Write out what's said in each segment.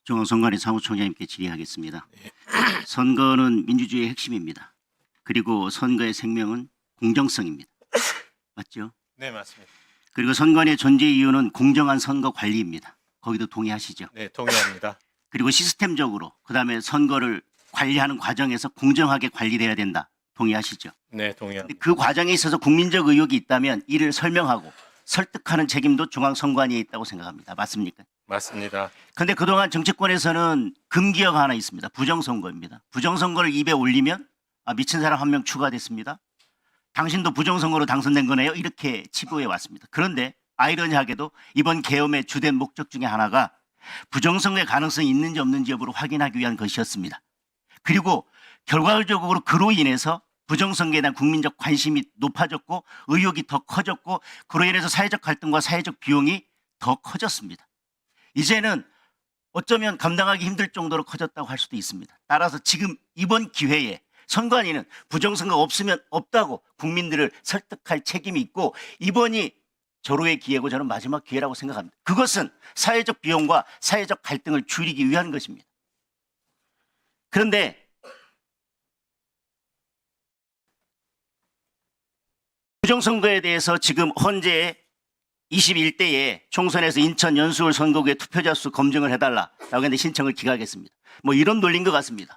중앙선관위 사무총장님께 질의하겠습니다. 선거는 민주주의의 핵심입니다. 그리고 선거의 생명은 공정성입니다. 맞죠? 네, 맞습니다. 그리고 선관위의 존재 이유는 공정한 선거 관리입니다. 거기도 동의하시죠? 네, 동의합니다. 그리고 시스템적으로 그다음에 선거를 관리하는 과정에서 공정하게 관리돼야 된다. 동의하시죠? 네, 동의합니다. 근데 그 과정에 있어서 국민적 의혹이 있다면 이를 설명하고 설득하는 책임도 중앙선관위에 있다고 생각합니다. 맞습니까? 맞습니다. 그런데 그동안 정치권에서는 금기어가 하나 있습니다. 부정선거입니다. 부정선거를 입에 올리면 미친 사람 한 명 추가됐습니다. 당신도 부정선거로 당선된 거네요. 이렇게 치부해 왔습니다. 그런데 아이러니하게도 이번 계엄의 주된 목적 중에 하나가 부정선거의 가능성이 있는지 없는지 여부를 확인하기 위한 것이었습니다. 그리고 결과적으로 그로 인해서 부정선거에 대한 국민적 관심이 높아졌고 의혹이 더 커졌고 그로 인해서 사회적 갈등과 사회적 비용이 더 커졌습니다. 이제는 어쩌면 감당하기 힘들 정도로 커졌다고 할 수도 있습니다. 따라서 지금 이번 기회에 선관위는 부정선거 없으면 없다고 국민들을 설득할 책임이 있고 이번이 절호의 기회고 저는 마지막 기회라고 생각합니다. 그것은 사회적 비용과 사회적 갈등을 줄이기 위한 것입니다. 그런데 부정선거에 대해서 지금 현재 21대에 총선에서 인천 연수울 선거구의 투표자 수 검증을 해달라라고 했는데 신청을 기각했습니다. 뭐 이런 논리인 것 같습니다.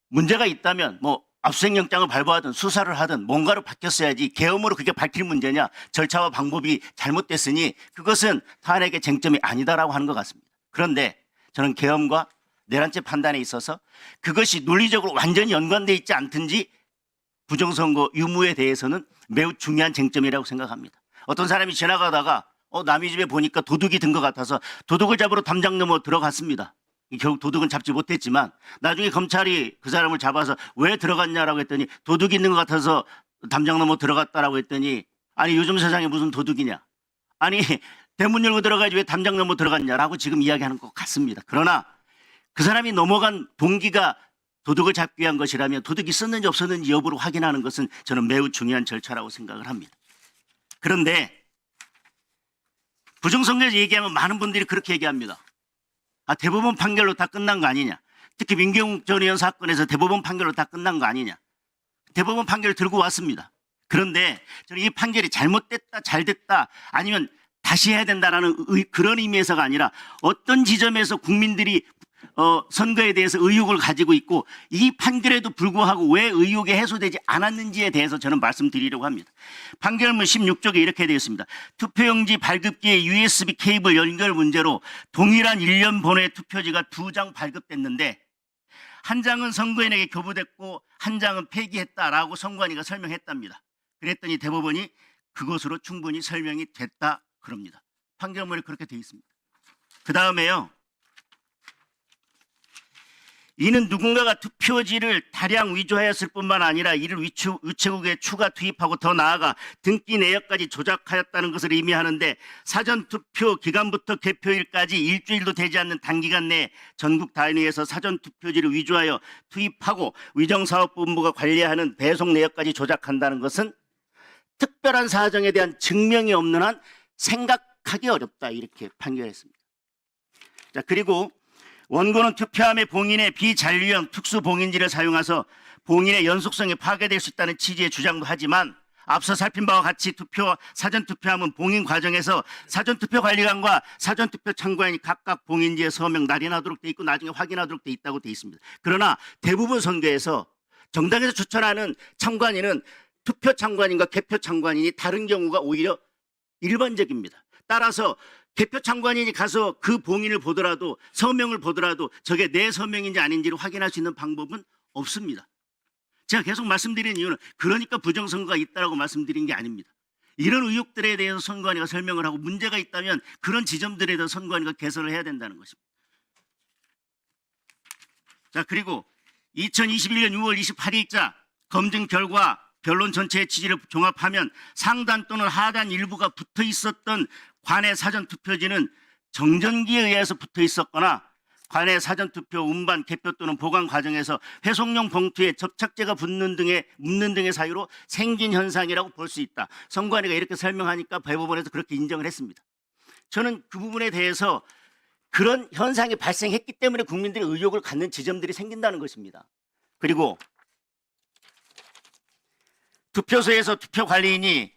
문제가 있다면 뭐 압수수색 영장을 발부하든 수사를 하든 뭔가로 바뀌었어야지 계엄으로 그게 밝힐 문제냐 절차와 방법이 잘못됐으니 그것은 탄핵의 쟁점이 아니다라고 하는 것 같습니다. 그런데 저는 계엄과 내란죄 판단에 있어서 그것이 논리적으로 완전히 연관되어 있지 않든지 부정선거 유무에 대해서는 매우 중요한 쟁점이라고 생각합니다. 어떤 사람이 지나가다가 남의 집에 보니까 도둑이 든 것 같아서 도둑을 잡으러 담장 넘어 들어갔습니다. 결국 도둑은 잡지 못했지만 나중에 검찰이 그 사람을 잡아서 왜 들어갔냐라고 했더니 도둑이 있는 것 같아서 담장 넘어 들어갔다라고 했더니 아니 요즘 세상에 무슨 도둑이냐. 아니 대문 열고 들어가야지 왜 담장 넘어 들어갔냐라고 지금 이야기하는 것 같습니다. 그러나 그 사람이 넘어간 동기가 도둑을 잡기 위한 것이라면 도둑이 있었는지 없었는지 여부를 확인하는 것은 저는 매우 중요한 절차라고 생각을 합니다. 그런데 부정선거에서 얘기하면 많은 분들이 그렇게 얘기합니다. 대법원 판결로 다 끝난 거 아니냐. 특히 민경욱 전 의원 사건에서 대법원 판결로 다 끝난 거 아니냐. 대법원 판결을 들고 왔습니다. 그런데 저는 이 판결이 잘못됐다 잘됐다 아니면 다시 해야 된다라는 그런 의미에서가 아니라 어떤 지점에서 국민들이 선거에 대해서 의혹을 가지고 있고 이 판결에도 불구하고 왜 의혹이 해소되지 않았는지에 대해서 저는 말씀드리려고 합니다. 판결문 16쪽에 이렇게 되어 있습니다. 투표용지 발급기에 USB 케이블 연결 문제로 동일한 1년 번호의 투표지가 2장 발급됐는데 한 장은 선거인에게 교부됐고 한 장은 폐기했다라고 선관위가 설명했답니다. 그랬더니 대법원이 그것으로 충분히 설명이 됐다 그럽니다. 판결문에 그렇게 되어 있습니다. 그 다음에요. 이는 누군가가 투표지를 다량 위조하였을 뿐만 아니라 이를 우체국에 추가 투입하고 더 나아가 등기 내역까지 조작하였다는 것을 의미하는데 사전투표 기간부터 개표일까지 일주일도 되지 않는 단기간 내에 전국 단위에서 사전투표지를 위조하여 투입하고 위정사업본부가 관리하는 배송 내역까지 조작한다는 것은 특별한 사정에 대한 증명이 없는 한 생각하기 어렵다 이렇게 판결했습니다. 자, 그리고 원고는 투표함의 봉인에 비잔류형 특수봉인지를 사용해서 봉인의 연속성이 파괴될 수 있다는 취지의 주장도 하지만 앞서 살핀 바와 같이 사전투표함은 봉인 과정에서 사전투표관리관과 사전투표 참관인이 각각 봉인지에 서명 날인하도록 돼 있고 나중에 확인하도록 돼 있다고 돼 있습니다. 그러나 대부분 선거에서 정당에서 추천하는 참관인은 투표 참관인과 개표 참관인이 다른 경우가 오히려 일반적입니다. 따라서 개표 참관인이 가서 그 봉인을 보더라도 서명을 보더라도 저게 내 서명인지 아닌지를 확인할 수 있는 방법은 없습니다. 제가 계속 말씀드린 이유는 그러니까 부정선거가 있다고 말씀드린 게 아닙니다. 이런 의혹들에 대해서 선관위가 설명을 하고 문제가 있다면 그런 지점들에 대해서 선관위가 개선을 해야 된다는 것입니다. 자, 그리고 2021년 6월 28일자 검증 결과 변론 전체의 취지를 종합하면 상단 또는 하단 일부가 붙어 있었던 관의 사전투표지는 정전기에 의해서 붙어 있었거나 관의 사전투표 운반, 개표 또는 보관 과정에서 회송용 봉투에 접착제가 묻는 등의 사유로 생긴 현상이라고 볼 수 있다. 선관위가 이렇게 설명하니까 대법원에서 그렇게 인정을 했습니다. 저는 그 부분에 대해서 그런 현상이 발생했기 때문에 국민들이 의혹을 갖는 지점들이 생긴다는 것입니다. 그리고 투표소에서 투표 관리인이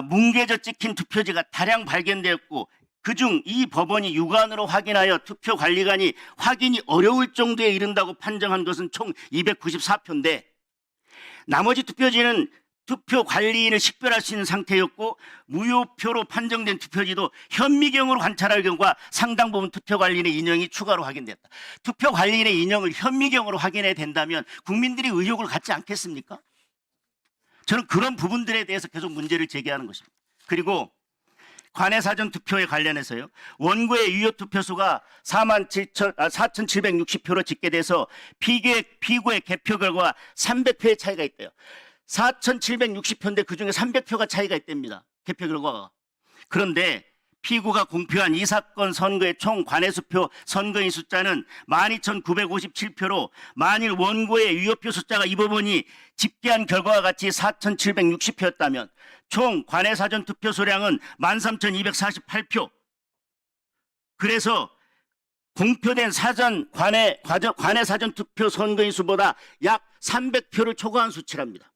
뭉개져 찍힌 투표지가 다량 발견되었고 그중 이 법원이 육안으로 확인하여 투표 관리관이 확인이 어려울 정도에 이른다고 판정한 것은 총 294표인데 나머지 투표지는 투표 관리인을 식별할 수 있는 상태였고 무효표로 판정된 투표지도 현미경으로 관찰할 경우가 상당 부분 투표 관리인의 인형이 추가로 확인됐다. 투표 관리인의 인형을 현미경으로 확인해야 된다면 국민들이 의혹을 갖지 않겠습니까? 저는 그런 부분들에 대해서 계속 문제를 제기하는 것입니다. 그리고 관내 사전 투표에 관련해서요. 원고의 유효 투표수가 4,760표로 집계돼서 피고의 개표 결과와 300표의 차이가 있대요. 4,760표인데 그중에 300표가 차이가 있답니다. 개표 결과가. 그런데 피고가 공표한 이 사건 선거의 총 관외수표 선거인 숫자는 12,957표로 만일 원고의 유효표 숫자가 이 법원이 집계한 결과와 같이 4,760표였다면 총 관외 사전 투표 수량은 13,248표. 그래서 공표된 관외 사전 투표 선거인 수보다 약 300표를 초과한 수치랍니다.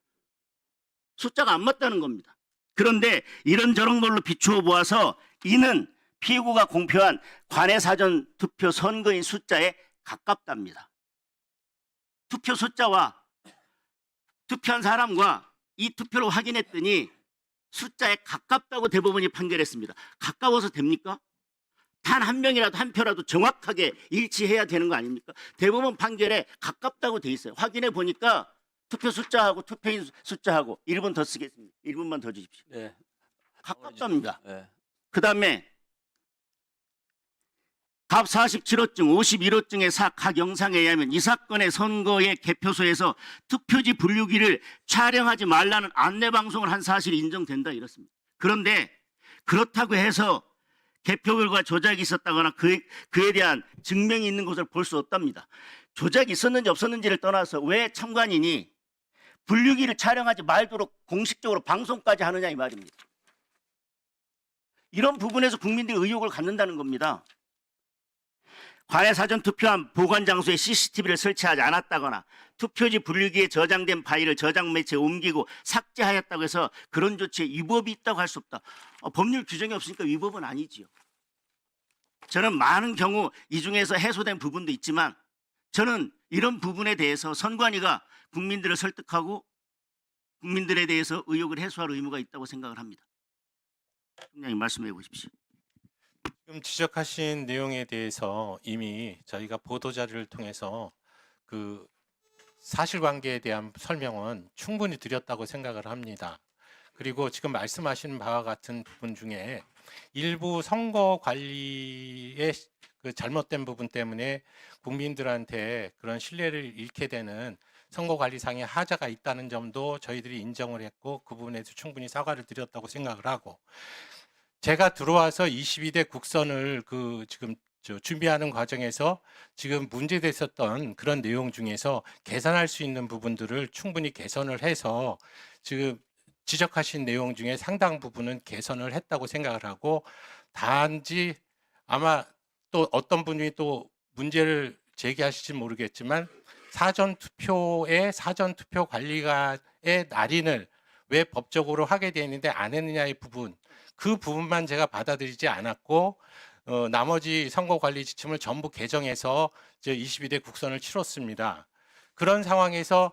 숫자가 안 맞다는 겁니다. 그런데 이런저런 걸로 비추어 보아서 이는 피고가 공표한 관외 사전 투표 선거인 숫자에 가깝답니다. 투표 숫자와 투표한 사람과 이 투표를 확인했더니 숫자에 가깝다고 대법원이 판결했습니다. 가까워서 됩니까? 단 한 명이라도 한 표라도 정확하게 일치해야 되는 거 아닙니까? 대법원 판결에 가깝다고 돼 있어요. 확인해 보니까 투표 숫자하고 투표인 숫자하고 1분 더 쓰겠습니다. 1분만 더 주십시오. 네. 가깝답니다. 네. 그다음에 갑 47호증, 51호증의 각 영상에 의하면 이 사건의 선거의 개표소에서 투표지 분류기를 촬영하지 말라는 안내방송을 한 사실이 인정된다 이렇습니다. 그런데 그렇다고 해서 개표 결과 조작이 있었다거나 그에 대한 증명이 있는 것을 볼 수 없답니다. 조작이 있었는지 없었는지를 떠나서 왜 참관인이 분류기를 촬영하지 말도록 공식적으로 방송까지 하느냐 이 말입니다. 이런 부분에서 국민들이 의혹을 갖는다는 겁니다. 관외 사전 투표한 보관 장소에 CCTV를 설치하지 않았다거나 투표지 분류기에 저장된 파일을 저장 매체에 옮기고 삭제하였다고 해서 그런 조치에 위법이 있다고 할 수 없다. 법률 규정이 없으니까 위법은 아니지요. 저는 많은 경우 이 중에서 해소된 부분도 있지만 저는 이런 부분에 대해서 선관위가 국민들을 설득하고 국민들에 대해서 의혹을 해소할 의무가 있다고 생각을 합니다. 총장님 말씀해 보십시오. 지금 지적하신 내용에 대해서 이미 저희가 보도자료를 통해서 그 사실관계에 대한 설명은 충분히 드렸다고 생각을 합니다. 그리고 지금 말씀하신 바와 같은 부분 중에 일부 선거 관리의 그 잘못된 부분 때문에 국민들한테 그런 신뢰를 잃게 되는 선거관리상의 하자가 있다는 점도 저희들이 인정을 했고 그 부분에서 충분히 사과를 드렸다고 생각을 하고 제가 들어와서 22대 국선을 지금 준비하는 과정에서 지금 문제됐었던 그런 내용 중에서 개선할 수 있는 부분들을 충분히 개선을 해서 지금 지적하신 내용 중에 상당 부분은 개선을 했다고 생각을 하고 단지 아마 또 어떤 분이 또 문제를 제기하실지 모르겠지만 사전투표 관리관의 날인을 왜 법적으로 하게 돼 있는데 안 했느냐의 부분 그 부분만 제가 받아들이지 않았고 나머지 선거관리 지침을 전부 개정해서 22대 국선을 치렀습니다. 그런 상황에서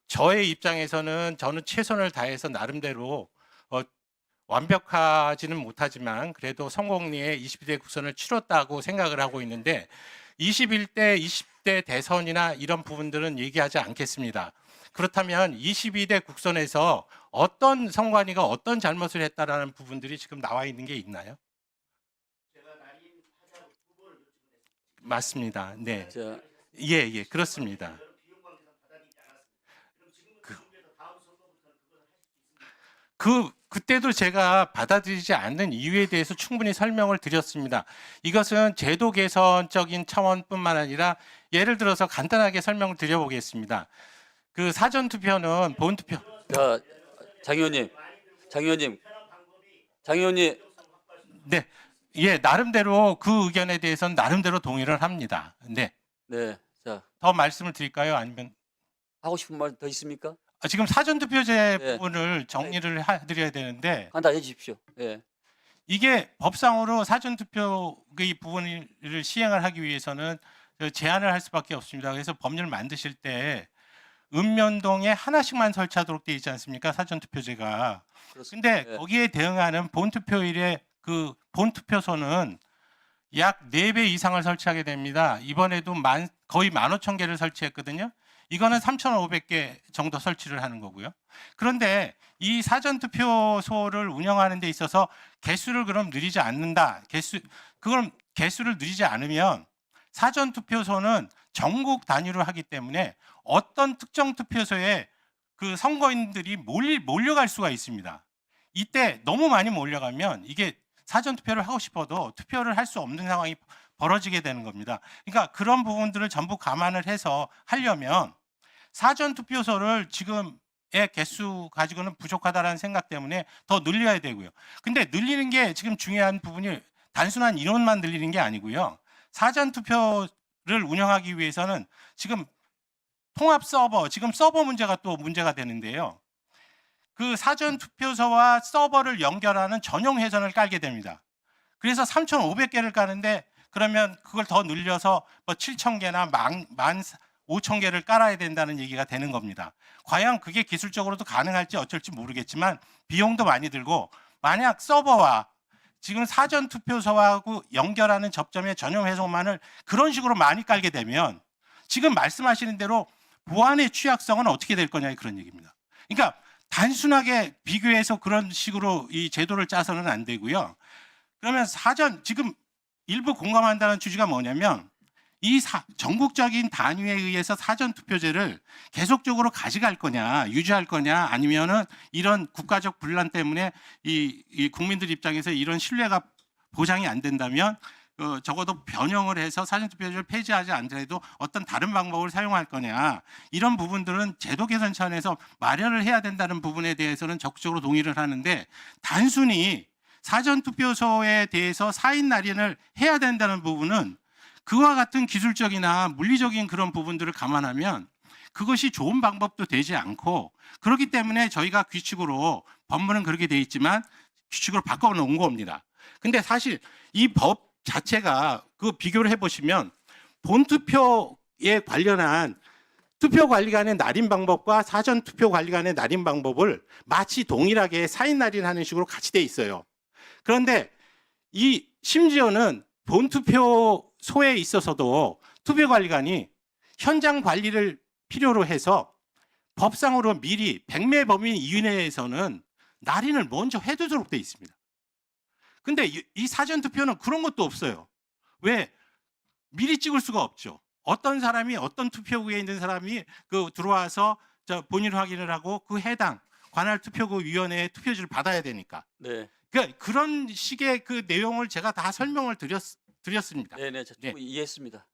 저의 입장에서는 저는 최선을 다해서 나름대로 완벽하지는 못하지만 그래도 성공리에 22대 국선을 치렀다고 생각을 하고 있는데 21대, 20대 대선이나 이런 부분들은 얘기하지 않겠습니다. 그렇다면 22대 국선에서 어떤 선관위가 어떤 잘못을 했다라는 부분들이 지금 나와 있는 게 있나요? 맞습니다. 네. 예, 그렇습니다. 그때도 제가 받아들이지 않는 이유에 대해서 충분히 설명을 드렸습니다. 이것은 제도 개선적인 차원뿐만 아니라 예를 들어서 간단하게 설명을 드려보겠습니다. 그 사전 투표는 본 투표. 장 의원님. 네. 예, 나름대로 그 의견에 대해서는 나름대로 동의를 합니다. 네. 네. 자, 더 말씀을 드릴까요? 아니면 하고 싶은 말 더 있습니까? 지금 사전투표제 네. 부분을 정리를 해드려야 되는데 간단히 해주십시오. 예. 이게 법상으로 사전투표의 부분을 시행을 하기 위해서는 제한을 할 수밖에 없습니다. 그래서 법률을 만드실 때 읍면동에 하나씩만 설치하도록 되어 있지 않습니까? 사전투표제가. 그렇습니다. 근데 예. 거기에 대응하는 본투표일에 그 본투표소는 약 4배 이상을 설치하게 됩니다. 이번에도 거의 15,000개를 설치했거든요. 이거는 3,500개 정도 설치를 하는 거고요. 그런데 이 사전투표소를 운영하는 데 있어서 개수를 그럼 늘리지 않는다. 그럼 개수를 늘리지 않으면 사전투표소는 전국 단위로 하기 때문에 어떤 특정 투표소에 그 선거인들이 몰려갈 수가 있습니다. 이때 너무 많이 몰려가면 이게 사전투표를 하고 싶어도 투표를 할 수 없는 상황이 벌어지게 되는 겁니다. 그러니까 그런 부분들을 전부 감안을 해서 하려면 사전투표소를 지금의 개수 가지고는 부족하다는 생각 때문에 더 늘려야 되고요. 근데 늘리는 게 지금 중요한 부분이 단순한 인원만 늘리는 게 아니고요. 사전투표를 운영하기 위해서는 지금 통합 서버, 지금 서버 문제가 또 문제가 되는데요. 그 사전투표소와 서버를 연결하는 전용 회선을 깔게 됩니다. 그래서 3,500개를 까는데 그러면 그걸 더 늘려서 뭐 7,000개나 15,000개를 깔아야 된다는 얘기가 되는 겁니다. 과연 그게 기술적으로도 가능할지 어쩔지 모르겠지만 비용도 많이 들고 만약 서버와 지금 사전투표소하고 연결하는 접점의 전용 회선만을 그런 식으로 많이 깔게 되면 지금 말씀하시는 대로 보안의 취약성은 어떻게 될 거냐 그런 얘기입니다. 그러니까 단순하게 비교해서 그런 식으로 이 제도를 짜서는 안 되고요. 그러면 지금 일부 공감한다는 취지가 뭐냐면 이 전국적인 단위에 의해서 사전투표제를 계속적으로 가져갈 거냐, 유지할 거냐, 아니면은 이런 국가적 분란 때문에 이 국민들 입장에서 이런 신뢰가 보장이 안 된다면 적어도 변형을 해서 사전투표제를 폐지하지 않더라도 어떤 다른 방법을 사용할 거냐, 이런 부분들은 제도 개선 차원에서 마련을 해야 된다는 부분에 대해서는 적극적으로 동의를 하는데 단순히 사전투표소에 대해서 사인 날인을 해야 된다는 부분은 그와 같은 기술적이나 물리적인 그런 부분들을 감안하면 그것이 좋은 방법도 되지 않고, 그렇기 때문에 저희가 규칙으로, 법문은 그렇게 돼 있지만 규칙으로 바꿔 놓은 겁니다. 근데 사실 이 법 자체가 그 비교를 해보시면 본투표에 관련한 투표 관리관의 날인 방법과 사전투표 관리관의 날인 방법을 마치 동일하게 사인 날인하는 식으로 같이 돼 있어요. 그런데 이 심지어는 본투표소에 있어서도 투표관리관이 현장 관리를 필요로 해서 법상으로 미리 100매 범위 이내에서는 날인을 먼저 해두도록 돼 있습니다. 근데 이 사전투표는 그런 것도 없어요. 왜? 미리 찍을 수가 없죠. 어떤 사람이, 어떤 투표구에 있는 사람이 들어와서 본인 확인을 하고 그 해당 관할 투표구 위원회의 투표지를 받아야 되니까. 네. 그러니까 그런 식의 그 내용을 제가 다 설명을 드렸습니다. 네네. 충분히 이해했습니다.